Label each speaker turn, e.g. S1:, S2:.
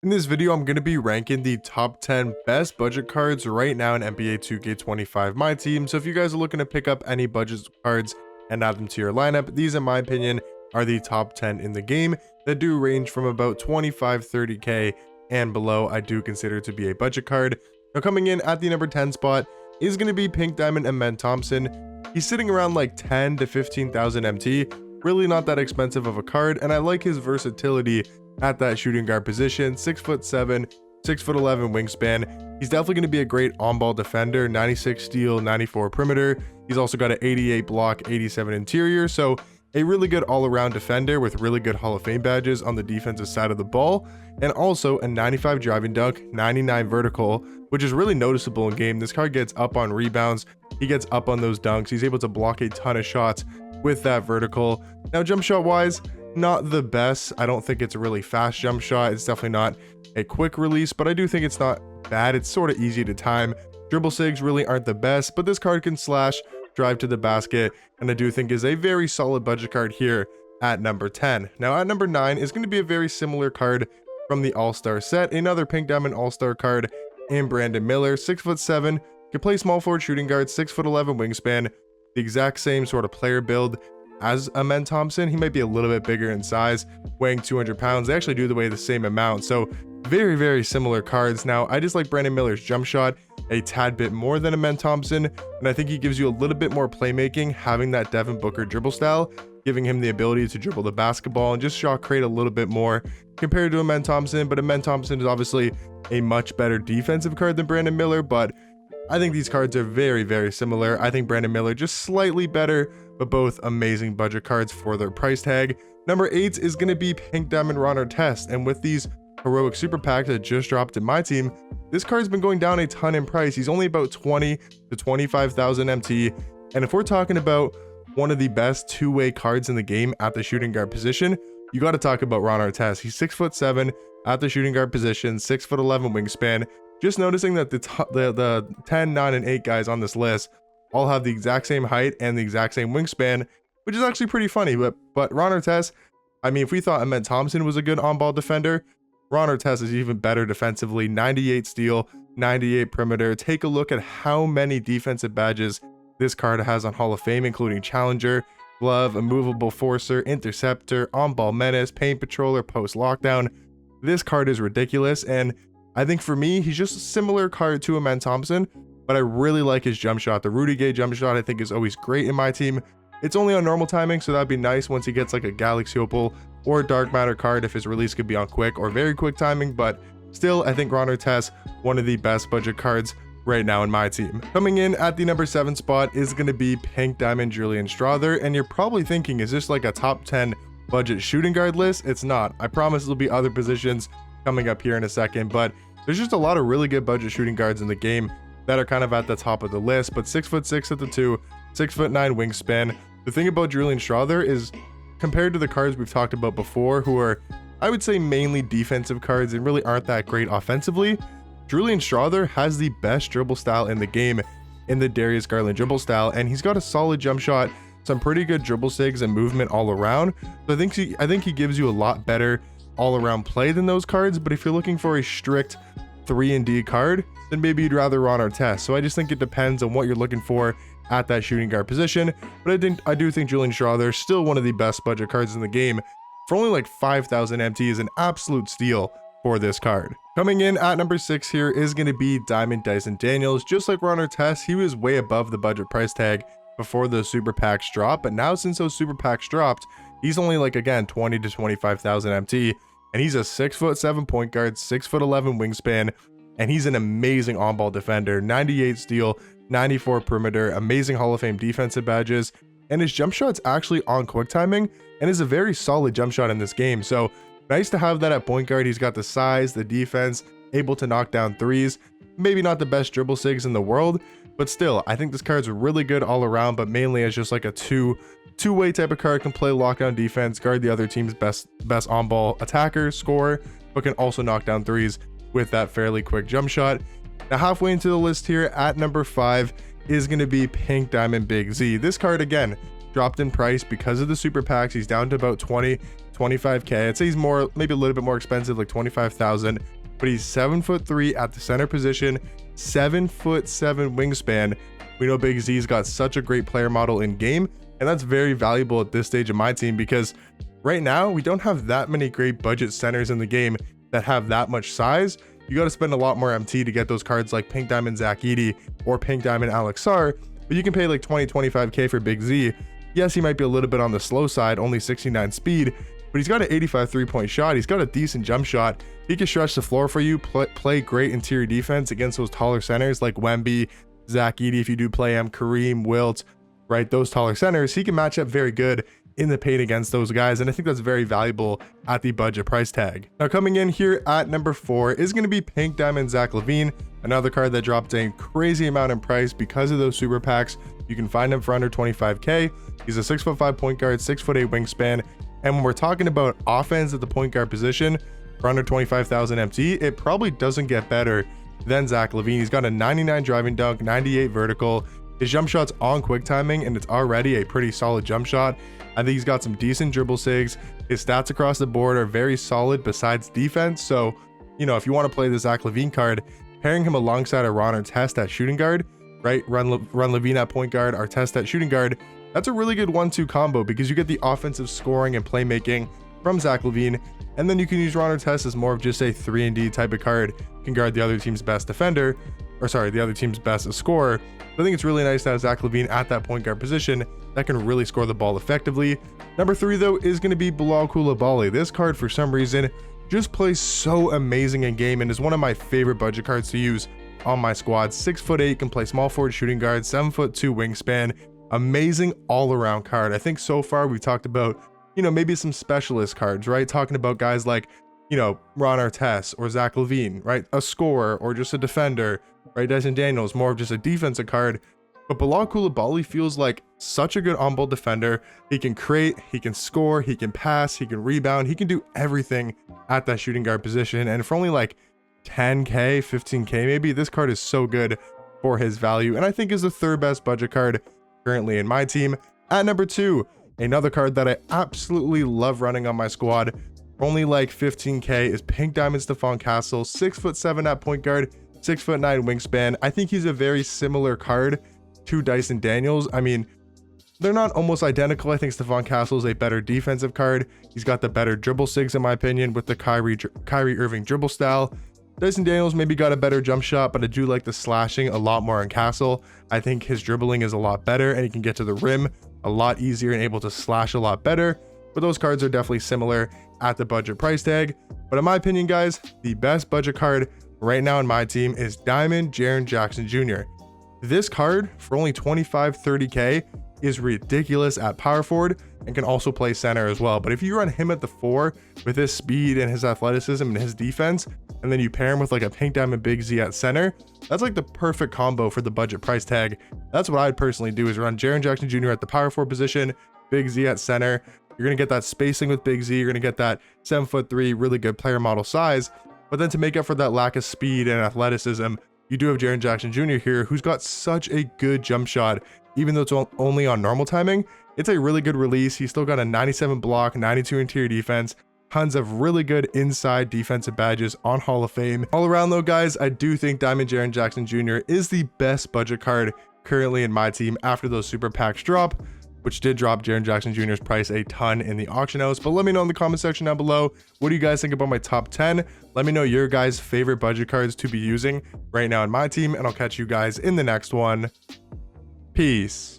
S1: In this video, I'm going to be ranking the top 10 best budget cards right now in NBA 2K25 My Team. So if you guys are looking to pick up any budget cards and add them to your lineup, these in my opinion are the top 10 in the game that do range from about 25-30k and below. I do consider to be a budget card. Now coming in at the number 10 spot is going to be Pink Diamond and Myteam Thompson. He's sitting around like 10 to 15,000 MT, really not that expensive of a card, and I like his versatility at that shooting guard position. 6'7", 6'11" wingspan. He's definitely going to be a great on-ball defender. 96 steal, 94 perimeter. He's also got an 88 block, 87 interior. So a really good all-around defender with really good Hall of Fame badges on the defensive side of the ball, and also a 95 driving dunk, 99 vertical, which is really noticeable in game. This card gets up on rebounds. He gets up on those dunks. He's able to block a ton of shots with that vertical. Now, jump shot wise, not the best. I don't think it's a really fast jump shot. It's definitely not a quick release, but I do think it's not bad. It's sort of easy to time. Dribble sigs really aren't the best, but this card can slash, drive to the basket, and I do think is a very solid budget card here at number 10. Now at number 9 is going to be a very similar card from the All-Star set, another Pink Diamond All-Star card in Brandon Miller. 6'7", can play small forward shooting guard, 6'11" wingspan, the exact same sort of player build as Myteam Thompson. He might be a little bit bigger in size, weighing 200 pounds. They actually do weigh the same amount, so very similar cards. Now I just like Brandon Miller's jump shot a tad bit more than Myteam Thompson, and I think he gives you a little bit more playmaking, having that Devin Booker dribble style, giving him the ability to dribble the basketball and just shot create a little bit more compared to Myteam Thompson. But Myteam Thompson is obviously a much better defensive card than Brandon Miller, but I think these cards are very similar. I think Brandon Miller just slightly better, but both amazing budget cards for their price tag. Number 8 is going to be Pink Diamond Ron Artest, and with these heroic super packs that just dropped in my team, this card's been going down a ton in price. He's only about 20 to 25,000 MT, and if we're talking about one of the best two-way cards in the game at the shooting guard position, you got to talk about Ron Artest. He's 6'7" at the shooting guard position, 6'11" wingspan. Just noticing that the 10, 9, and 8 guys on this list all have the exact same height and the exact same wingspan, which is actually pretty funny. But Ron Artest, I mean, if we thought Myteam Thompson was a good on-ball defender, Ron Artest is even better defensively. 98 steal, 98 perimeter. Take a look at how many defensive badges this card has on Hall of Fame, including Challenger, Glove, Immovable Forcer, Interceptor, On-Ball Menace, Paint Patroller, Post Lockdown. This card is ridiculous, and I think for me, he's just a similar card to Myteam Thompson, but I really like his jump shot. The Rudy Gay jump shot I think is always great in my team. It's only on normal timing, so that'd be nice once he gets like a Galaxy Opal or a Dark Matter card if his release could be on quick or very quick timing, but still, I think Ron Artest, one of the best budget cards right now in my team. Coming in at the number 7 spot is going to be Pink Diamond Julian Strawther, and you're probably thinking, is this like a top 10 budget shooting guard list? It's not. I promise there'll be other positions coming up here in a second, but there's just a lot of really good budget shooting guards in the game that are kind of at the top of the list. But 6'6" at the 2, 6'9" wingspan. The thing about Julian Strawther is, compared to the cards we've talked about before, who are, I would say, mainly defensive cards and really aren't that great offensively, Julian Strawther has the best dribble style in the game in the Darius Garland dribble style, and he's got a solid jump shot, some pretty good dribble sigs and movement all around. So I think he gives you a lot better all-around play than those cards. But if you're looking for a strict 3-and-D card, then maybe you'd rather Ron Artest. So I just think it depends on what you're looking for at that shooting guard position. But I do think Julian Strawther is still one of the best budget cards in the game. For only like 5,000 MT is an absolute steal for this card. Coming in at number 6 here is going to be Diamond Dyson Daniels. Just like Ron Artest, he was way above the budget price tag before those super packs dropped, but now since those super packs dropped, he's only like, again, 20 to 25,000 MT, and he's a 6'7" point guard, 6'11" wingspan, and he's an amazing on-ball defender. 98 steal, 94 perimeter, amazing Hall of Fame defensive badges, and his jump shot's actually on quick timing and is a very solid jump shot in this game. So nice to have that at point guard. He's got the size, the defense, able to knock down threes. Maybe not the best dribble sigs in the world, but still, I think this card's really good all around, but mainly as just like a two-way type of card. Can play lockdown defense, guard the other team's best on-ball attacker, scorer, but can also knock down threes with that fairly quick jump shot. Now halfway into the list here at number 5 is going to be Pink Diamond Big Z. This card, again, dropped in price because of the super packs. He's down to about 20 25k. I'd say he's more, maybe a little bit more expensive, like 25,000, but he's 7'3" at the center position, 7'7" wingspan. We know Big Z's got such a great player model in game, and that's very valuable at this stage of my team, because right now we don't have that many great budget centers in the game that have that much size. You got to spend a lot more MT to get those cards like Pink Diamond Zach Edey or Pink Diamond Alex Sarr, but you can pay like 25k for Big Z. Yes, he might be a little bit on the slow side, only 69 speed, but he's got an 85 3-point shot. He's got a decent jump shot. He can stretch the floor for you, play great interior defense against those taller centers like Wemby, Zach Edey, if you do play him, Kareem, Wilt, right? Those taller centers, he can match up very good in the paint against those guys, and I think that's very valuable at the budget price tag. Now coming in here at number 4 is going to be Pink Diamond Zach LaVine, another card that dropped a crazy amount in price because of those super packs. You can find him for under 25k. He's a 6'5" point guard, 6'8" wingspan, and when we're talking about offense at the point guard position for under 25,000 MT, it probably doesn't get better than Zach LaVine. He's got a 99 driving dunk, 98 vertical. His jump shot's on quick timing, and it's already a pretty solid jump shot. I think he's got some decent dribble sigs. His stats across the board are very solid besides defense. So, you know, if you want to play the Zach LaVine card, pairing him alongside a Ron Artest at shooting guard, right? Run LaVine at point guard, Artest at shooting guard. That's a really good 1-2 combo, because you get the offensive scoring and playmaking from Zach LaVine, and then you can use Ron Artest as more of just a 3-and-D type of card. Can guard the other team's best defender, or sorry, the other team's best scorer. I think it's really nice to have Zach LaVine at that point guard position that can really score the ball effectively. Number 3 though is going to be Bilal Coulibaly. This card for some reason just plays so amazing in game and is one of my favorite budget cards to use on my squad. 6'8", can play small forward, shooting guard, 7'2" wingspan. Amazing all around card. I think so far we've talked about, you know, maybe some specialist cards, right? Talking about guys like, you know, Ron Artest or Zach LaVine, right? A scorer or just a defender, right? Dyson Daniels, more of just a defensive card. But Bilal Coulibaly feels like such a good on-ball defender. He can create, he can score, he can pass, he can rebound, he can do everything at that shooting guard position. And for only like 10k, 15k maybe, this card is so good for his value, and I think is the 3rd best budget card currently in my team. At number 2, another card that I absolutely love running on my squad, only like 15k, is Pink Diamond Stephon Castle, 6'7" at point guard, 6'9" wingspan. I think he's a very similar card to Dyson Daniels. I mean, they're not almost identical. I think Stephon Castle is a better defensive card. He's got the better dribble sigs in my opinion with the Kyrie Irving dribble style. Dyson Daniels maybe got a better jump shot, but I do like the slashing a lot more on Castle. I think his dribbling is a lot better, and he can get to the rim a lot easier and able to slash a lot better. But those cards are definitely similar at the budget price tag. But in my opinion, guys, the best budget card right now in my team is Diamond Jaren Jackson Jr. This card for only 25-30k is ridiculous at power forward and can also play center as well. But if you run him at the 4 with his speed and his athleticism and his defense, and then you pair him with like a Pink Diamond Big Z at center, that's like the perfect combo for the budget price tag. That's what I'd personally do, is run Jaren Jackson Jr. at the power forward position, Big Z at center. You're going to get that spacing with Big Z. You're going to get that 7'3", really good player model size. But then to make up for that lack of speed and athleticism, you do have Jaren Jackson Jr. here, who's got such a good jump shot. Even though it's only on normal timing, it's a really good release. He's still got a 97 block, 92 interior defense, tons of really good inside defensive badges on Hall of Fame. All around though, guys, I do think Diamond Jaren Jackson Jr. is the best budget card currently in my team after those super packs drop, which did drop Jaren Jackson Jr.'s price a ton in the auction house. But let me know in the comment section down below, what do you guys think about my top 10? Let me know your guys' favorite budget cards to be using right now in my team, and I'll catch you guys in the next one. Peace.